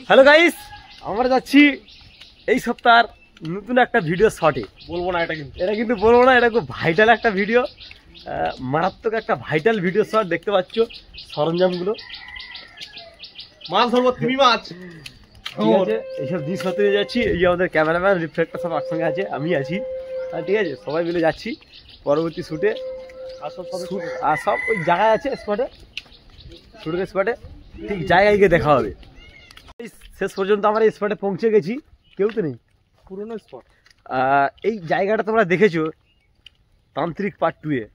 Hello guys, আমরা যাচ্ছি এই সপ্তাহের নতুন একটা ভিডিও শটে। বলবো না এটা কিন্তু বলবো না, এটা খুব ভাইটাল একটা ভিডিও, মারাত্মক একটা ভাইটাল ভিডিও শট। দেখতে পাচ্ছ সরঞ্জামগুলো, মাছ ধরবো, তুমি মাছ ঠিক আছে। এইসব জিনিসপত্র নিয়ে যাচ্ছি। এই যে আমাদের ক্যামেরাম্যান রিফ্লেক্টর সব একসঙ্গে আছে, আমি আছি, ঠিক আছে। সবাই মিলে যাচ্ছি পরবর্তী শ্যুটে। আর সব ওই জায়গায় আছে স্পটে, শুটের স্পটে, ঠিক জায়গায় গিয়ে দেখা হবে। শেষ পর্যন্ত আমরা এই স্পটে পৌঁছে গেছি, কেউ তো নেই, পুরোনো স্পট। এই জায়গাটা তোমরা দেখেছো তান্ত্রিক পার্ট 2 এ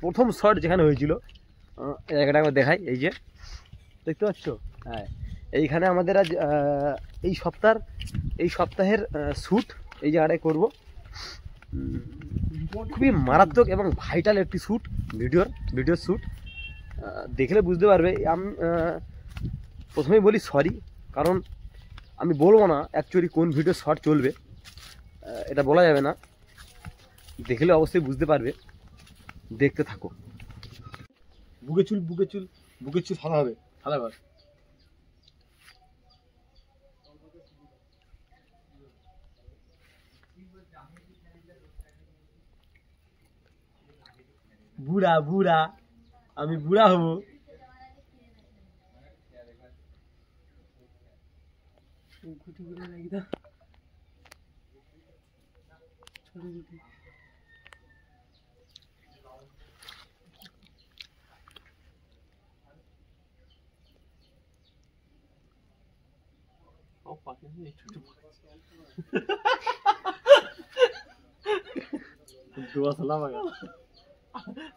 প্রথম শট যেখানে হয়েছিল। এই জায়গাটা আমরা দেখাই, এই যে দেখতে পাচ্ছ। হ্যাঁ, এইখানে আমাদের আজ এই সপ্তাহের শ্যুট এই জায়গাটায় করব। খুবই মারাত্মক এবং ভাইটাল একটি শ্যুট, ভিডিওর শ্যুট। দেখলে বুঝতে পারবে। আমি প্রথমেই বলি সরি, কারণ আমি বলবো না অ্যাকচুয়ালি কোন ভিডিও শর্ট চলবে, এটা বলা যাবে না। দেখলে অবশ্যই বুঝতে পারবে, দেখতে থাকো। বুকে চুল সাদা হবে, সাদা ঘর। বুড়া আমি বুড়া হব।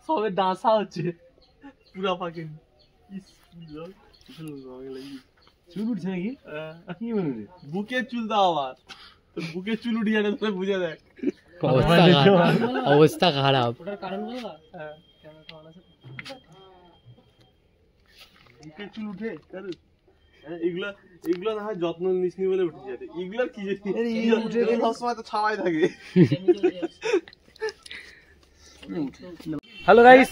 সবে ডাঁসা হচ্ছে পুরা পাকে। চুল উঠছে নাকি? কি বলবি? বুকে চুল দাও আবার, বুকে চুল উঠে যাবে, তাহলে বুঝে দেখ অবস্থা খারাপ। বুকে চুল উঠে এগুলা না হয় যত্ন নিসনি বলে উঠে যাবে। এগুলার কি সবসময় তো ছাওয়াই থাকে। হ্যালো গাইস,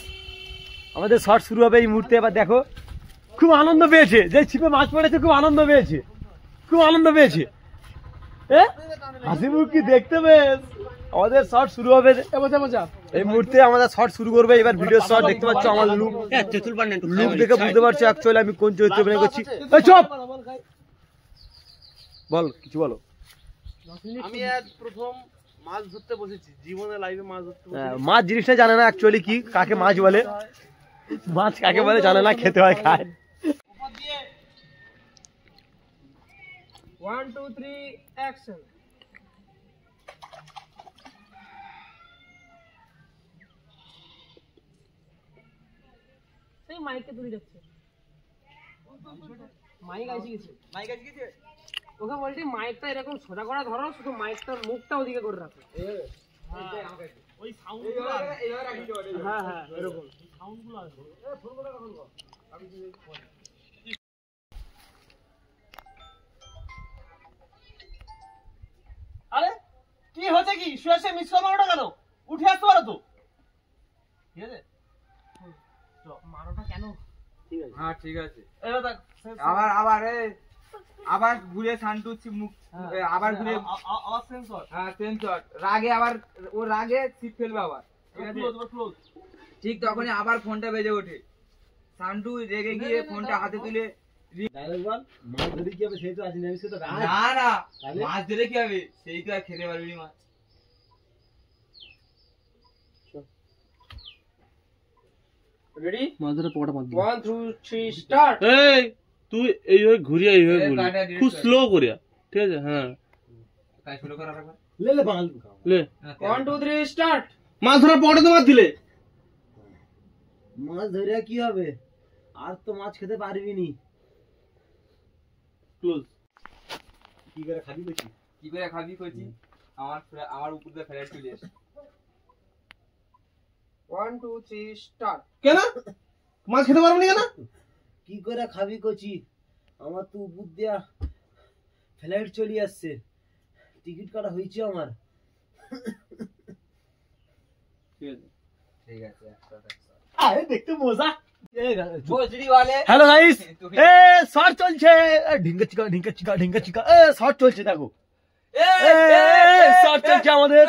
আমাদের শর্ট শুরু হবে এই মুহূর্তে। এবার দেখো, খুব আনন্দ পেয়েছে, যে ছিপে মাছ পড়েছে খুব আনন্দ পেয়েছে। হাসি মুখ কি দেখতে বেশ। আমাদের শর্ট শুরু হবে এই মুহূর্তে, আমাদের শর্ট শুরু করবে এবার। ভিডিও শর্ট দেখতে পাচ্ছ, আমার লুক দেখে বুঝতে পারছো অ্যাকচুয়ালি আমি কোন চরিত্র অভিনয় করছি। চুপ বল, কিছু বলো। আমি আজ প্রথম মাছ ধরতে বসেছি, জীবনে লাইভে মাছ ধরতে বসেছি। মাছ জিনিসটা জানে না অ্যাকচুয়ালি, কি কাকে মাছ বলে, মাছ কাকে বলে জানে না, খেতে হয় খায়। 1 2 3 অ্যাকশন। সেই মাইকে ধরে যাচ্ছে, মাইক আসি গেছে। ওকে বলছি মাইকটা এরকম সোজা করে ধরো, শুধু মাইকটার মুখটা ওদিকে করে রাখো। ওই সাউন্ডগুলো হ্যাঁ এরকম সাউন্ডগুলো আছে। আরে কি হচ্ছে, কি শুয়ে মিস কল মারোটা কেন? উঠে আসতে পারো তো, ঠিক আছে? মারোটা কেন? হ্যাঁ ঠিক আছে। আবার ঘুরে শান্তুচ্ছি মুখ, আবার ঘুরে আবার সেন্সর। হ্যাঁ সেন্সর রাগে, আবার ও রাগে ছিপ ফেলবে আবার, ঠিক আছে? ঠিক তখনই আবার ফোনটা বেজে ওঠে। শান্টু রেগে গিয়ে ফোনটা হাতে তুলে, মাছ ধরে কি হবে, সেই তো আছে না, না মাছ ধরে কি হবে, সেই তো আর খেতে পারবি মাছ। রেডি? মাছ ধরে পড়া পাক 1 2 3 স্টার্ট। এই তুই এইভাবে ঘুরিয়া এইভাবে বলি, খুব স্লো করিয়া, ঠিক আছে? হ্যাঁ তাই শুরু করা রাখবে। লে বাঙাল লে 1 2 3 স্টার্ট। মাছ ধরার পরে তো মাছ দিলে। মাছ ধরে কি হবে, আর তো মাছ খেতে পারবি নি। ক্লোজ। কি করে খাবি কইছি আমার উপর দিয়ে ফেলে চলে আসে। 1 2 3 স্টার্ট। কেন মাছ খেতে পারবো না কেন? কি করে খাবি কচি, আমার তো উপর দিয়া ফ্লাইট চলে আসছে, টিকিট কাটা হয়েছে আমার। ঠিক আছে আরে দেখতে মজা। হ্যালো গাইস, এ শর্ট চলছে, ঢিঙ্কা চিকা ঢিঙ্কা চিকা ঢিঙ্কা চিকা, এ শর্ট চলছে দেখো, শর্ট চলছে আমাদের।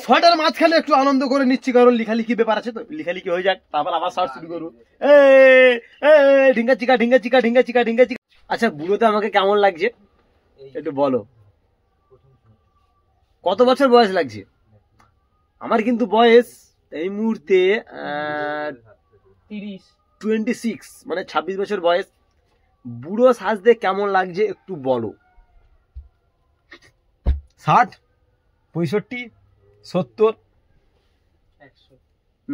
শর্টের মাঝখানে একটু আনন্দ করে নিচ্ছি, কারণ লিখালিখি ব্যাপার আছে তো, লিখালিখি হয়ে যাক, তারপর আবার শর্ট শুরু করবো। ঢিঙ্কা চিকা ঢিঙ্কা চিকা ঢিঙ্কা চিকা ঢিঙ্কা চিকা। আচ্ছা বুড়োতে আমাকে কেমন লাগছে একটু বলো, কত বছর বয়স লাগছে? আমার কিন্তু বয়স এই মুহূর্তে 26, মানে 26 বছর বয়স। বুড়ো সাজতে কেমন লাগছে একটু বলো। 60, 65, 70,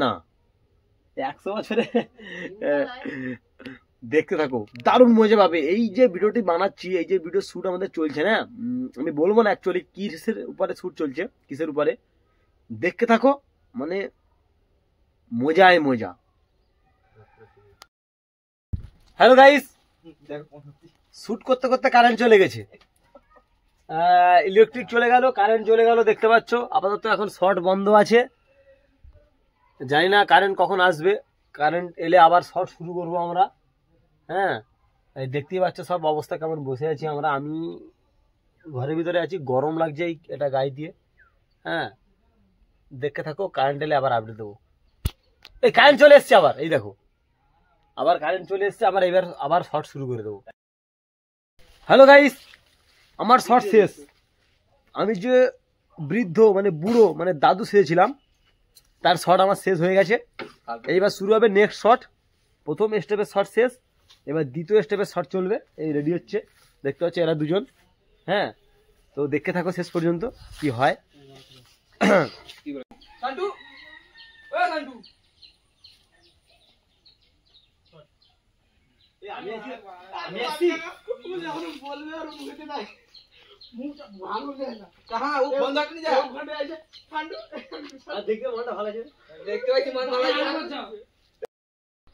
না 100 বছরে দেখতে থাকো, দারুণ মজা পাবে। এই যে ভিডিওটি বানাচ্ছি, এই যে ভিডিও শুট আমাদের চলছে না, আমি বলবো না অ্যাকচুয়ালি কিসের উপরে শুট চলছে, কিসের উপরে, দেখতে থাকো, মানে মজায় মজা। হ্যালো গাইস, শুট করতে করতে কারেন্ট চলে গেছে, ইলেকট্রিক চলে গেল, কারেন্ট চলে গেল, দেখতে পাচ্ছ। আপাতত এখন শর্ট বন্ধ আছে, জানি না কারেন্ট কখন আসবে। কারেন্ট এলে আবার শর্ট শুরু করবো আমরা। হ্যাঁ, এই দেখতেই পাচ্ছ সব অবস্থা কেমন বসে আছি আমরা। আমি ঘরের ভিতরে আছি, গরম লাগছে এটা গায়ে দিয়ে। হ্যাঁ, দেখতে থাকো, কারেন্ট এলে আবার আপডেট দেবো। এই কারেন্ট চলে এসছে আবার, এই দেখো আবার কারেন্ট চলে এসছে, আবার এবার আবার শর্ট শুরু করে দেবো। হ্যালো গাইস, আমার শর্ট শেষ। আমি যে বৃদ্ধ মানে বুড়ো মানে দাদু সেরেছিলাম, তার শর্ট আমার শেষ হয়ে গেছে। এইবার শুরু হবে নেক্সট শর্ট। প্রথম স্টেপের শর্ট শেষ, এবার দ্বিতীয় স্টেপের শর্ট চলবে। এই রেডি হচ্ছে, দেখতে পাচ্ছ এরা দুজন। হ্যাঁ, তো দেখতে থাকো শেষ পর্যন্ত কি হয়।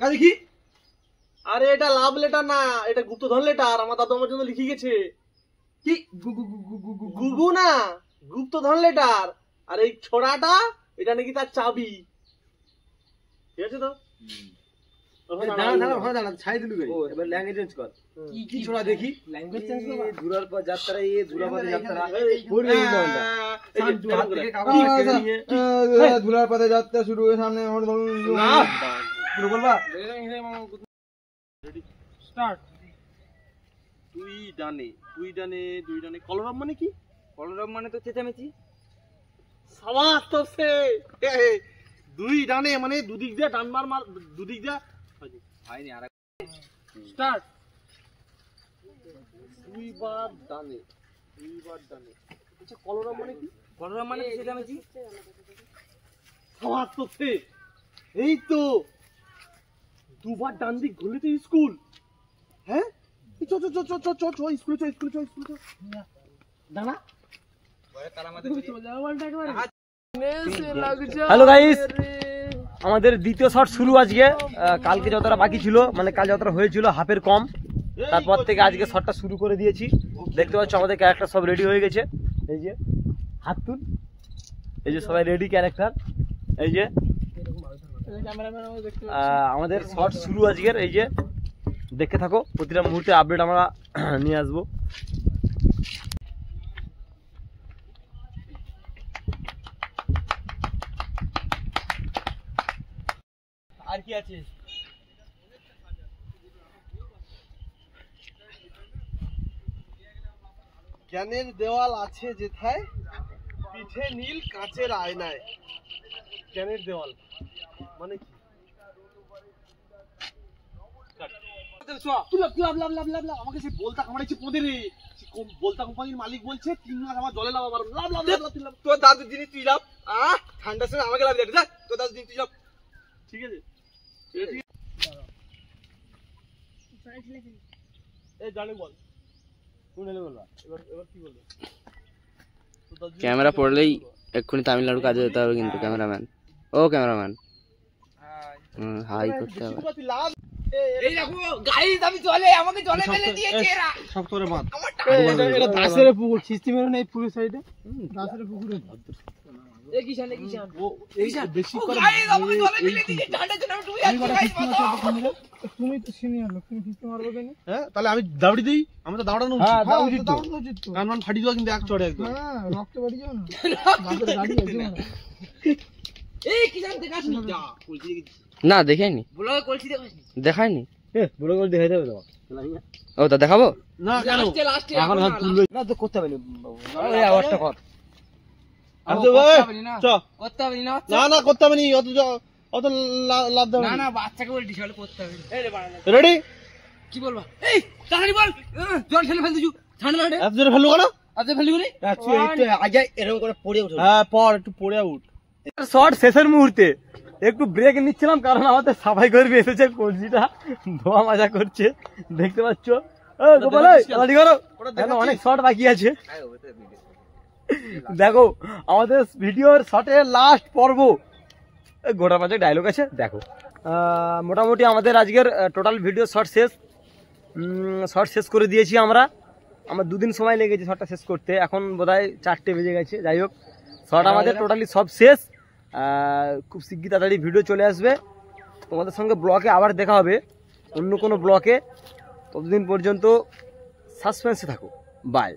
দেখি, আরে এটা লাভ লেটার না, এটা গুপ্তধন লেটার। আমার দাদু আমার জন্য লিখে গেছে। কি গুগু না, গুপ্তধন লেটার। আর এই ছোড়াটা, এটা নাকি তার চাবি। ঠিক আছে তো? ধুলার পথে যাত্রা শুরু হয়ে সামনে বলবা দুই ডানে দুই ডানে দুই ডানে। কলরব মানে কি? কলরব মানে তো চেঁচামেচি। সাবাস তো সে। দুই ডানে মানে দুদিক দিয়ে ডান মার, দুদিক দিয়ে হয়নি। আর স্টার্ট। দুইবার ডানে দুইবার ডানে। আচ্ছা কলরব মানে কি? কলরব মানে চেঁচামেচি। সাবাস তো সে। এই তো দুবার ডান দিক ঘুরলে তো স্কুল। হ্যাঁ, চ চ চ চ চ চ চ স্কুলে চ স্কুলে চ স্কুলে চ। দাঁড়া, হ্যালো গাইস, আমাদের দ্বিতীয় শট শুরু আজকে। কালকে যতটা বাকি ছিল, মানে কাল যতটা হয়েছিল হাফের কম, তারপর থেকে আজকে শটটা শুরু করে দিয়েছি। দেখতে পাচ্ছ আমাদের ক্যারেক্টার সব রেডি হয়ে গেছে। এই যে হাত তুল, এই যে সবাই রেডি ক্যারেক্টার। এই যে আমাদের শট শুরু আজকের। এই যে দেখতে থাকো, প্রতিটা মুহূর্তে আপডেট আমরা নিয়ে আসবো। আর কি আছে? জ্ঞানের দেওয়াল আছে যেথায়, পিঠে নীল কাচের আয়নায়। জ্ঞানের দেওয়াল মানে কি? আমাকে সে বলতা কামাইছে পদে রে। বলতা কোম্পানির মালিক বলছে 3 মাস আমার জলে লাভ আমার লাভ লাভ লাভ লাভ। তোর দাদু জিনিস তুই লাভ, ঠান্ডার সময় আমাকে লাভ দেয়। তোর দাদু জিনিস তুই লাভ। ঠিক আছে, ক্যামেরা পড়লেই এক্ষুনি তামিলনাড়ু কাজে যেতে হবে কিন্তু ক্যামেরাম্যান। ও ক্যামেরাম্যান, হাই করতে হবে। এই দেখো গাইস, আমি জলে, আমাকে জলে ফেলে দিয়েছে এরা। সব তোরে বাদ। এটা দাসের পুকুর, সিস্টেমের নেই পুকুরের সাইডে, দাসের পুকুরে। এ কিষান এ কিষান ও এই বেশি করে তুমি তো সিনিয়র লোক তুমি কিস্তি মারবে কেন হ্যাঁ তাহলে আমি দাবড়ি দিই, আমি তো দাওড়ানো হ্যাঁ উচিত। দাও উচিত তো। কান মান ফাটি দেওয়া কিন্তু এক চড়ে একদম। হ্যাঁ রক্ত বাড়ি যাও না বাপের গাড়ি আছে না এই কিষান দেখাস নি যা না দেখাইনি, ব্লগে কলসি দেখাস নি দেখাইনি। এ বড় করে দেখাই দেবে তো ও তা দেখাবো? না কেন লাস্টে এখন হাত তুলবে না তো করতে হবে না এই আওয়াজটা কর আরে ভাই চ করতে হবে না না না করতে হবে নি, অত লাভ দাও না না বাচ্চাকে বল ডিসঅল করতে হবে এই রে বাড়া রেডি কি বলবা এই তাড়াতাড়ি বল জল ঠেলে ফেল দিছু ঠান্ডা লাগে এত জোরে ফেলবো কেন? আজকে ফেলি করে আগে এরকম করে পড়ে উঠো হ্যাঁ পর একটু পড়ে উঠ। শর্ট শেষের মুহূর্তে একটু ব্রেক নিচ্ছিলাম কারণ আমাদের সাফাই কর্মী এসেছে, কলসিটা ধোয়া মাজা করছে দেখতে পাচ্ছ। গোপাল তাড়াতাড়ি করো, এখন অনেক শর্ট বাকি আছে। দেখো আমাদের ভিডিওর শর্টের লাস্ট পর্ব, গোটা পাঁচে ডায়লগ আছে দেখো। মোটামুটি আমাদের আজকের টোটাল ভিডিও শর্ট শেষ, শর্ট শেষ করে দিয়েছি আমরা। আমার 2 দিন সময় লেগেছে শর্টটা শেষ করতে, এখন বোধহয় 4টে বেজে গেছে। যাই হোক শর্ট আমাদের টোটালি সব শেষ। খুব শিগগির তাড়াতাড়ি ভিডিও চলে আসবে, তোমাদের সঙ্গে ব্লকে আবার দেখা হবে অন্য কোনো ব্লকে। ততদিন পর্যন্ত সাসপেন্সে থাকো, বাই।